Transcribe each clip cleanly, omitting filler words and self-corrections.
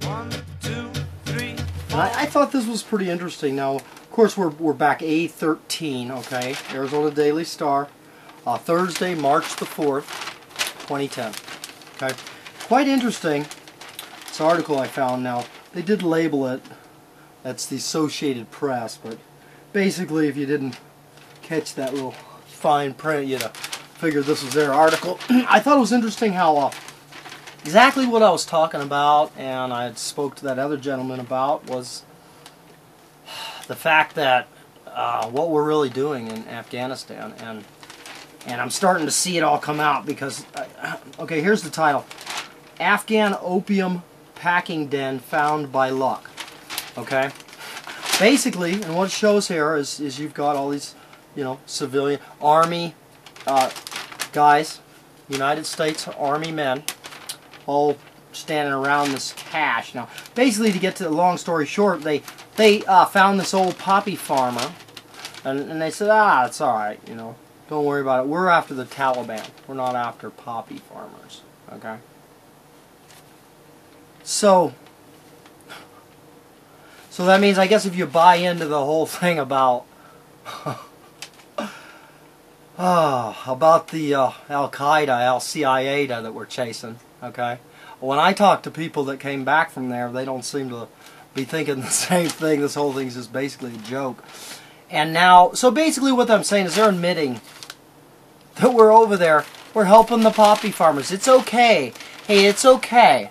1, 2, 3, 4. And I thought this was pretty interesting. Now, of course, we're back A13, okay? Arizona Daily Star, Thursday, March the 4th, 2010. Okay, quite interesting. This article I found. Now, they did label it. That's the Associated Press, but basically, if you didn't catch that little fine print, you'd have figured this was their article. I thought it was interesting how exactly what I was talking about, and I had spoke to that other gentleman about, was the fact that what we're really doing in Afghanistan, and I'm starting to see it all come out because, okay, here's the title: Afghan Opium Packing Den Found by Luck. Okay, basically, and what it shows here is you've got all these, you know, civilian army guys, United States Army men, all standing around this cache. Now, basically, to get to the long story short, they found this old poppy farmer, and they said, it's all right, you know, don't worry about it. We're after the Taliban. We're not after poppy farmers. Okay. So that means, I guess, if you buy into the whole thing about about the Al-Qaeda, Al-CIA that we're chasing, okay? When I talk to people that came back from there, they don't seem to be thinking the same thing. This whole thing's just basically a joke. And now, so basically what I'm saying is they're admitting that we're over there, we're helping the poppy farmers. It's okay. Hey, it's okay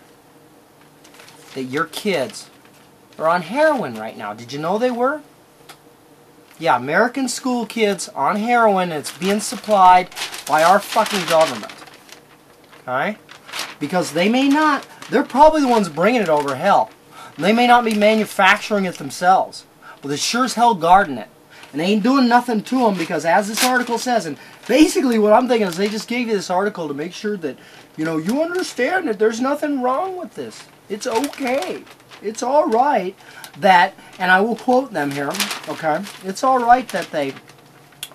that your kids are on heroin right now. Did you know they were? Yeah, American school kids on heroin, and it's being supplied by our fucking government. Okay? Because they may not, they're probably the ones bringing it over hell. They may not be manufacturing it themselves, but they sure as hell guarding it. And they ain't doing nothing to them because, as this article says, and basically what I'm thinking is they just gave you this article to make sure that, you know, you understand that there's nothing wrong with this. It's okay. It's all right that, and I will quote them here, okay, it's all right that the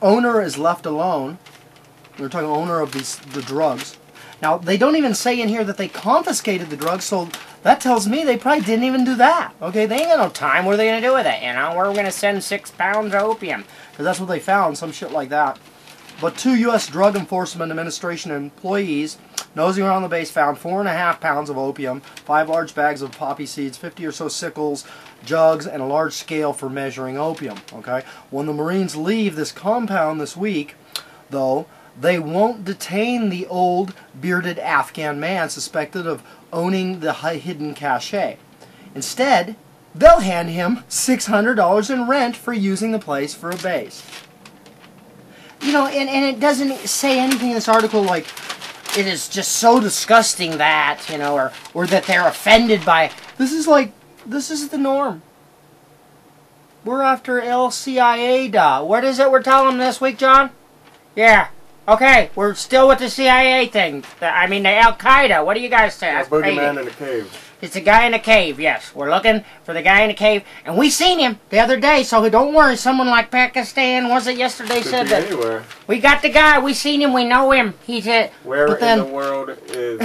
owner is left alone. We're talking owner of the drugs. Now, they don't even say in here that they confiscated the drugs, so that tells me they probably didn't even do that. Okay, they ain't got no time. What are they going to do with it? You know, we're going to send 6 pounds of opium. Because that's what they found, some shit like that. But 2 U.S. Drug Enforcement Administration employees nosing around the base found 4.5 pounds of opium, 5 large bags of poppy seeds, 50 or so sickles, jugs, and a large scale for measuring opium. Okay, when the Marines leave this compound this week, though, they won't detain the old bearded Afghan man suspected of owning the hidden cache. Instead, they'll hand him $600 in rent for using the place for a base. You know, and it doesn't say anything in this article like it is just so disgusting that, you know, or that they're offended by. This is like, this is the norm. We're after LCIA. What is it we're telling them this week, John? Yeah. Okay, we're still with the CIA thing. I mean, the Al-Qaeda. What do you guys say? The boogeyman in the cave. It's the guy in the cave, yes. We're looking for the guy in the cave. And we seen him the other day, so don't worry. Someone like Pakistan, was it yesterday, said that. Anywhere. We got the guy. We seen him. We know him. He's it. Where in the world is...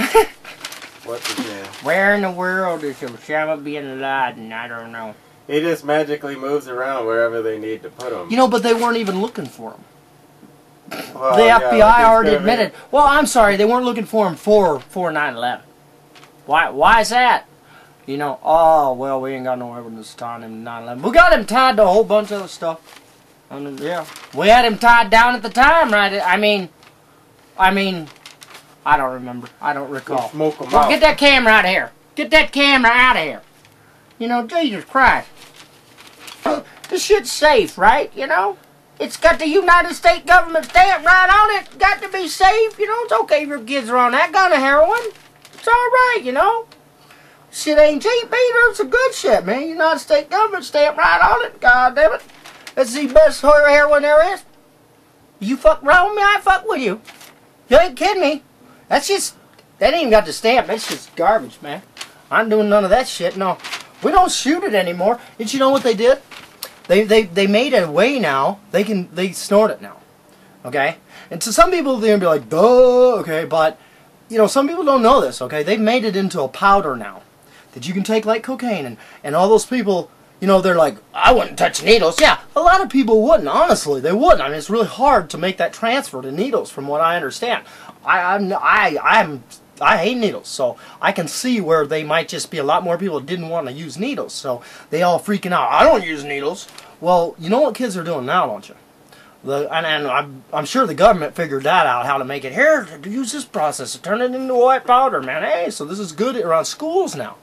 What's his name? Where in the world is Osama bin Laden? I don't know. He just magically moves around wherever they need to put him. You know, but they weren't even looking for him. Well, the yeah, FBI already admitted. Well, I'm sorry, they weren't looking for him for 9/11. Why is that? You know, oh, well, we ain't got no evidence tying him to 9/11. We got him tied to a whole bunch of other stuff. I mean, yeah. We had him tied down at the time, right? I mean, I don't remember. I don't recall. We'll smoke him well, out. get that camera out of here. Get that camera out of here. You know, Jesus Christ. This shit's safe, right? You know? It's got the United States government stamp right on it. Got to be safe. You know, it's okay if your kids are on that kind of heroin. It's all right, you know. Shit ain't cheap either. It's a good shit, man. United States government stamp right on it. God damn it. That's the best heroin there is. You fuck around with me, I fuck with you. You ain't kidding me. That's just, that ain't even got the stamp. That's just garbage, man. I'm doing none of that shit. No, we don't shoot it anymore. Did you know what they did? They made a way now. They snort it now. Okay? And to some people they're gonna be like, duh, okay, but you know, some people don't know this, okay? They've made it into a powder now. that you can take like cocaine, and all those people, you know, they're like, I wouldn't touch needles. Yeah, a lot of people wouldn't, honestly. They wouldn't. I mean, it's really hard to make that transfer to needles from what I understand. I hate needles, so I can see where they might just be a lot more people that didn't want to use needles, so they all freaking out. I don't use needles. Well, you know what kids are doing now, don't you? And I'm sure the government figured that out, how to make it. Here, to use this process, to turn it into white powder, man. Hey, so this is good around schools now.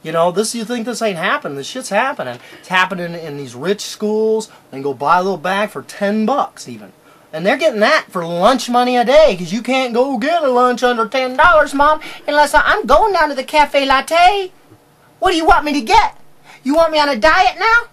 You know, this, you think this ain't happening. This shit's happening. It's happening in these rich schools. They can go buy a little bag for $10 even. And they're getting that for lunch money a day, because you can't go get a lunch under $10, Mom, unless I'm going down to the cafe latte. What do you want me to get? You want me on a diet now?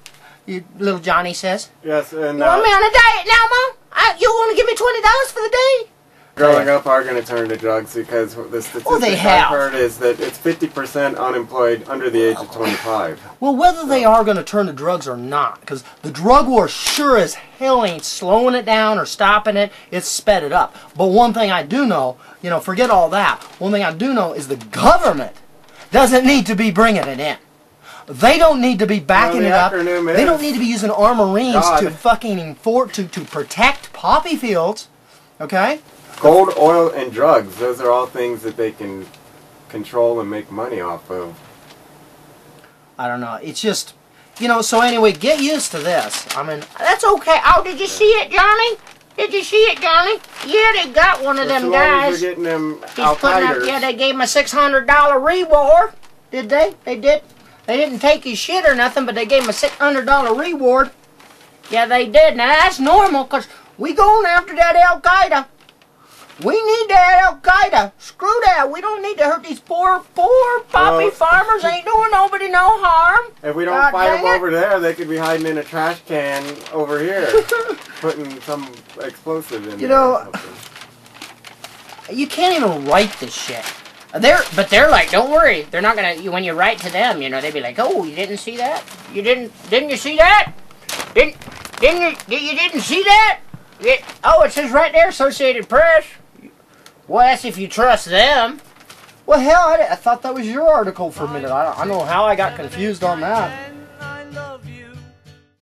Little Johnny says. Yes, and you want me on a diet now, Mom? You want to give me $20 for the day? Growing up are going to turn to drugs because the statistic I've heard is that it's 50% unemployed under the age of 25. Well, whether they are going to turn to drugs or not, because the drug war sure as hell ain't slowing it down or stopping it, it's sped it up. But one thing I do know, you know, forget all that, one thing I do know is the government doesn't need to be bringing it in. They don't need to be backing it up. They don't need to be using our Marines to fucking to protect poppy fields, okay? Gold, oil, and drugs, those are all things that they can control and make money off of. I don't know. It's just, you know, so anyway, get used to this. I mean, that's okay. Oh, did you see it, Johnny? Did you see it, Johnny? Yeah, they got one of them guys. Getting them He's putting up, yeah, they gave him a $600 reward. Did they? They did. They didn't take his shit or nothing, but they gave him a $600 reward. Yeah, they did. Now, that's normal, because we going after that Al-Qaeda. We need that Al-Qaeda. Screw that. We don't need to hurt these poor poppy farmers. Ain't doing nobody no harm. If we don't fight them over there, they could be hiding in a trash can over here, putting some explosive in there. You know, you can't even write this shit. But they're like, don't worry. They're not gonna. When you write to them, you know, they'd be like, oh, you didn't see that? Didn't you see that? You didn't see that? Oh, it says right there, Associated Press. Well, that's if you trust them. Well, hell, I thought that was your article for a minute. I don't know how I got confused on that.